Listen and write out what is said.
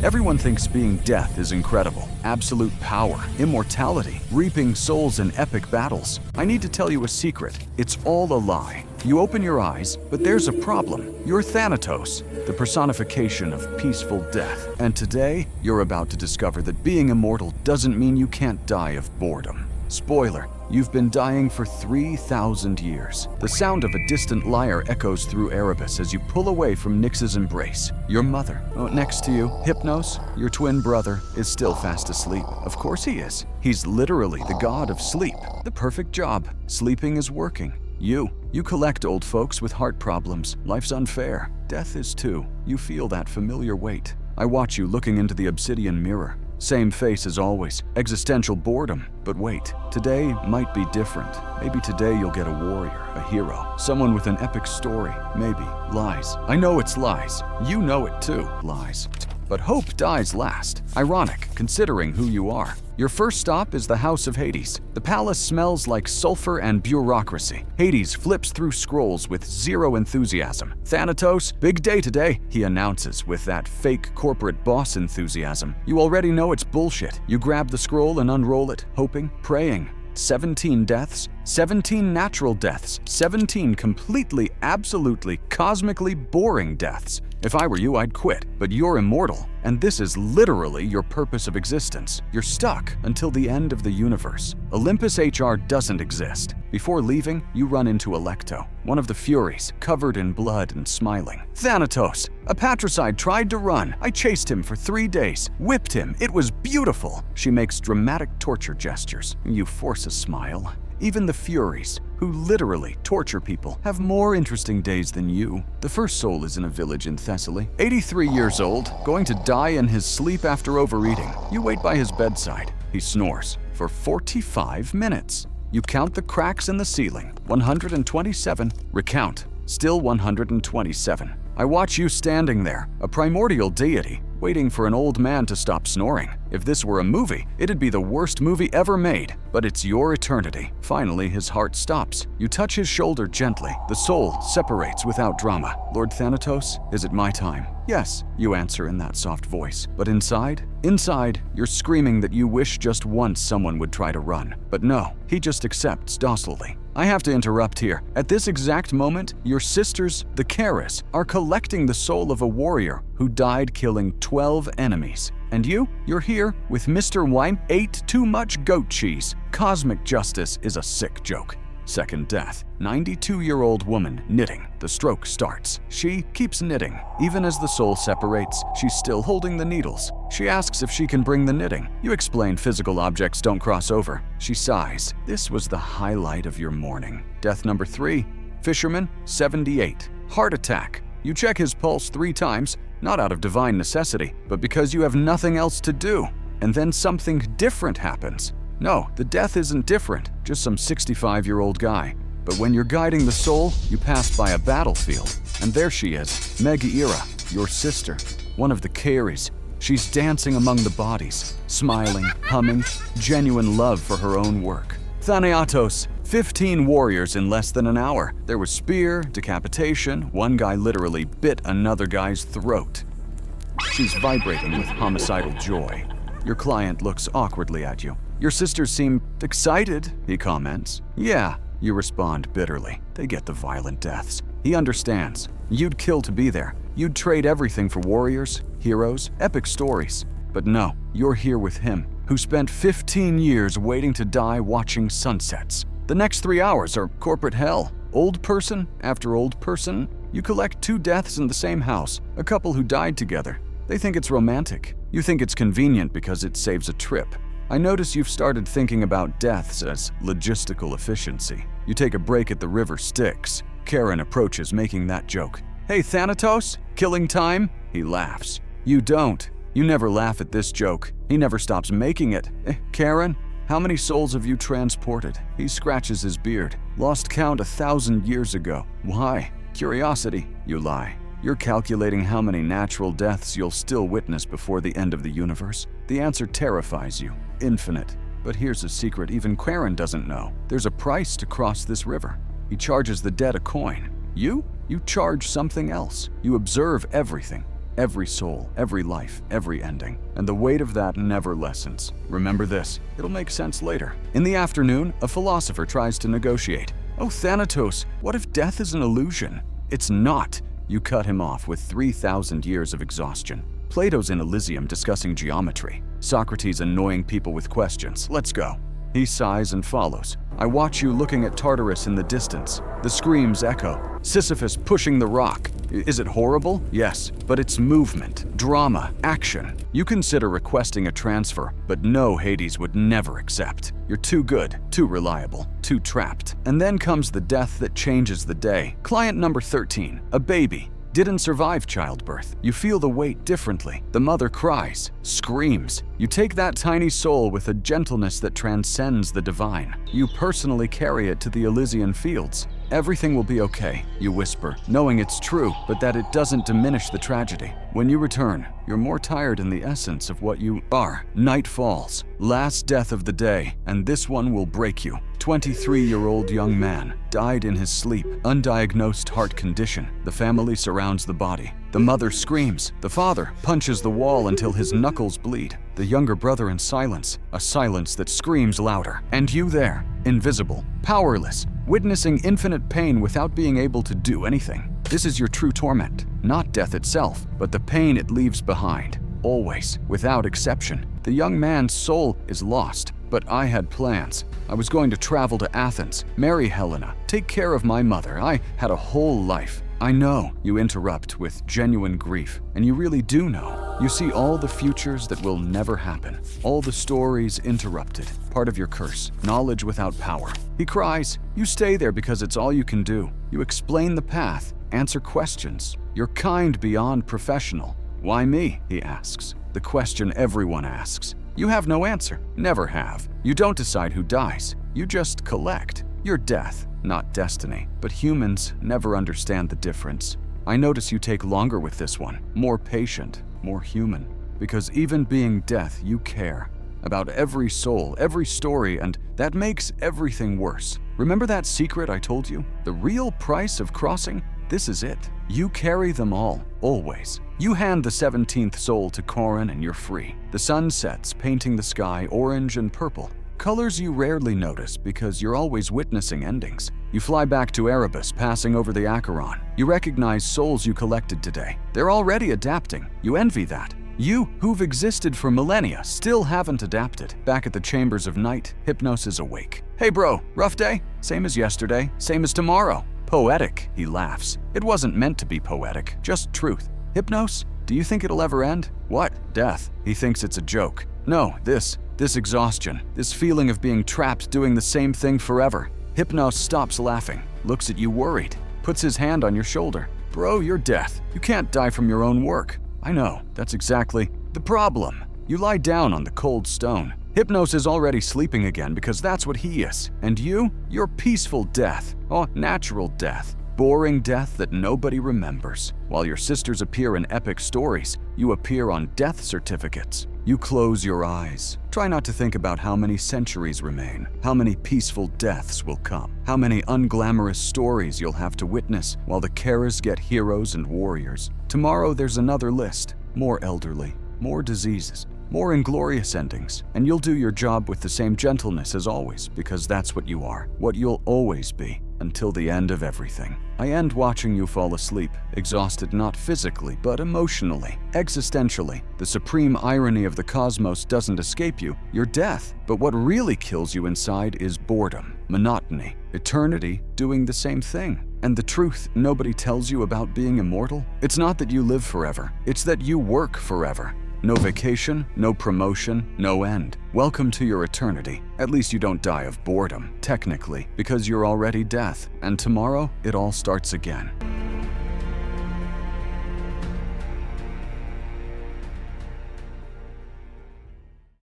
Everyone thinks being death is incredible. Absolute power, immortality, reaping souls in epic battles. I need to tell you a secret. It's all a lie. You open your eyes, but there's a problem. You're Thanatos, the personification of peaceful death. And today, you're about to discover that being immortal doesn't mean you can't die of boredom. Spoiler, you've been dying for 3,000 years. The sound of a distant lyre echoes through Erebus as you pull away from Nyx's embrace. Your mother, next to you, Hypnos, your twin brother, is still fast asleep. Of course he is. He's literally the god of sleep. The perfect job. Sleeping is working. You collect old folks with heart problems. Life's unfair. Death is too. You feel that familiar weight. I watch you looking into the obsidian mirror. Same face as always, existential boredom. But wait, today might be different. Maybe today you'll get a warrior, a hero, someone with an epic story. Maybe lies. I know it's lies. You know it too, lies. But hope dies last. Ironic, considering who you are. Your first stop is the House of Hades. The palace smells like sulfur and bureaucracy. Hades flips through scrolls with zero enthusiasm. Thanatos, big day today, he announces with that fake corporate boss enthusiasm. You already know it's bullshit. You grab the scroll and unroll it, hoping, praying. 17 deaths, 17 natural deaths, 17 completely, absolutely, cosmically boring deaths. If I were you, I'd quit, but you're immortal, and this is literally your purpose of existence. You're stuck until the end of the universe. Olympus HR doesn't exist. Before leaving, you run into Alecto, one of the Furies, covered in blood and smiling. Thanatos, a patricide tried to run. I chased him for 3 days, whipped him. It was beautiful. She makes dramatic torture gestures. You force a smile. Even the Furies, who literally torture people, have more interesting days than you. The first soul is in a village in Thessaly. 83 years old, going to die in his sleep after overeating. You wait by his bedside. He snores for 45 minutes. You count the cracks in the ceiling. 127. Recount. Still 127. I watch you standing there, a primordial deity, waiting for an old man to stop snoring. If this were a movie, it'd be the worst movie ever made, but it's your eternity. Finally, his heart stops. You touch his shoulder gently. The soul separates without drama. Lord Thanatos, is it my time? Yes, you answer in that soft voice. But inside, you're screaming that you wish just once someone would try to run. But no, he just accepts docilely. I have to interrupt here. At this exact moment, your sisters, the Keres, are collecting the soul of a warrior who died killing 12 enemies. And you're here with Mr. Wime ate too much goat cheese. Cosmic justice is a sick joke. Second death. 92-year-old woman knitting. The stroke starts. She keeps knitting. Even as the soul separates, she's still holding the needles. She asks if she can bring the knitting. You explain physical objects don't cross over. She sighs. This was the highlight of your morning. Death number 3. Fisherman, 78. Heart attack. You check his pulse 3 times, not out of divine necessity, but because you have nothing else to do. And then something different happens. No, the death isn't different, just some 65-year-old guy. But when you're guiding the soul, you pass by a battlefield. And there she is, Megaera, your sister, one of the Keres. She's dancing among the bodies, smiling, humming, genuine love for her own work. Thanatos, 15 warriors in less than an hour. There was spear, decapitation, one guy literally bit another guy's throat. She's vibrating with homicidal joy. Your client looks awkwardly at you. Your sisters seem excited, he comments. Yeah, you respond bitterly. They get the violent deaths. He understands. You'd kill to be there. You'd trade everything for warriors, heroes, epic stories. But no, you're here with him, who spent 15 years waiting to die watching sunsets. The next 3 hours are corporate hell. Old person after old person. You collect 2 deaths in the same house, a couple who died together. They think it's romantic. You think it's convenient because it saves a trip. I notice you've started thinking about deaths as logistical efficiency. You take a break at the river Styx. Charon approaches, making that joke. Hey, Thanatos, killing time? He laughs. You don't. You never laugh at this joke. He never stops making it. Charon, how many souls have you transported? He scratches his beard. Lost count 1,000 years ago. Why? Curiosity, you lie. You're calculating how many natural deaths you'll still witness before the end of the universe. The answer terrifies you. Infinite. But here's a secret even Charon doesn't know. There's a price to cross this river. He charges the dead a coin. You charge something else. You observe everything. Every soul, every life, every ending. And the weight of that never lessens. Remember this, it'll make sense later. In the afternoon, a philosopher tries to negotiate. Oh, Thanatos, what if death is an illusion? It's not. You cut him off with 3,000 years of exhaustion. Plato's in Elysium discussing geometry. Socrates annoying people with questions. Let's go. He sighs and follows. I watch you looking at Tartarus in the distance. The screams echo. Sisyphus pushing the rock. Is it horrible? Yes, but it's movement, drama, action. You consider requesting a transfer, but no, Hades would never accept. You're too good, too reliable, too trapped. And then comes the death that changes the day. Client number 13, a baby. Didn't survive childbirth. You feel the weight differently. The mother cries, screams. You take that tiny soul with a gentleness that transcends the divine. You personally carry it to the Elysian fields. Everything will be okay, you whisper, knowing it's true, but that it doesn't diminish the tragedy. When you return, you're more tired in the essence of what you are. Night falls. Last death of the day, and this one will break you. 23-year-old young man died in his sleep, undiagnosed heart condition. The family surrounds the body. The mother screams. The father punches the wall until his knuckles bleed. The younger brother in silence, a silence that screams louder. And you there, invisible, powerless, witnessing infinite pain without being able to do anything. This is your true torment, not death itself, but the pain it leaves behind. Always, without exception. The young man's soul is lost. But I had plans. I was going to travel to Athens, marry Helena, take care of my mother. I had a whole life. I know, you interrupt with genuine grief, and you really do know. You see all the futures that will never happen, all the stories interrupted, part of your curse, knowledge without power. He cries. You stay there because it's all you can do. You explain the path, answer questions. You're kind beyond professional. Why me? He asks. The question everyone asks. You have no answer, never have. You don't decide who dies, you just collect. You're death, not destiny, but humans never understand the difference. I notice you take longer with this one, more patient, more human. Because even being death, you care about every soul, every story, and that makes everything worse. Remember that secret I told you? The real price of crossing? This is it. You carry them all, always. You hand the 17th soul to Charon and you're free. The sun sets, painting the sky orange and purple. Colors you rarely notice because you're always witnessing endings. You fly back to Erebus, passing over the Charon. You recognize souls you collected today. They're already adapting. You envy that. You, who've existed for millennia, still haven't adapted. Back at the chambers of night, Hypnos is awake. Hey bro, rough day? Same as yesterday, same as tomorrow. Poetic, he laughs. It wasn't meant to be poetic, just truth. Hypnos, do you think it'll ever end? What? Death. He thinks it's a joke. No, this exhaustion, this feeling of being trapped doing the same thing forever. Hypnos stops laughing, looks at you worried, puts his hand on your shoulder. Bro, you're death. You can't die from your own work. I know, that's exactly the problem. You lie down on the cold stone. Hypnos is already sleeping again because that's what he is. And you're peaceful death. Oh, natural death. Boring death that nobody remembers. While your sisters appear in epic stories, you appear on death certificates. You close your eyes. Try not to think about how many centuries remain, how many peaceful deaths will come, how many unglamorous stories you'll have to witness while the Keres get heroes and warriors. Tomorrow there's another list, more elderly, more diseases, more inglorious endings, and you'll do your job with the same gentleness as always, because that's what you are, what you'll always be, until the end of everything. I end watching you fall asleep, exhausted not physically, but emotionally, existentially. The supreme irony of the cosmos doesn't escape you, you're death. But what really kills you inside is boredom, monotony, eternity doing the same thing. And the truth nobody tells you about being immortal? It's not that you live forever, it's that you work forever. No vacation, no promotion, no end. Welcome to your eternity. At least you don't die of boredom, technically, because you're already death. And tomorrow, it all starts again.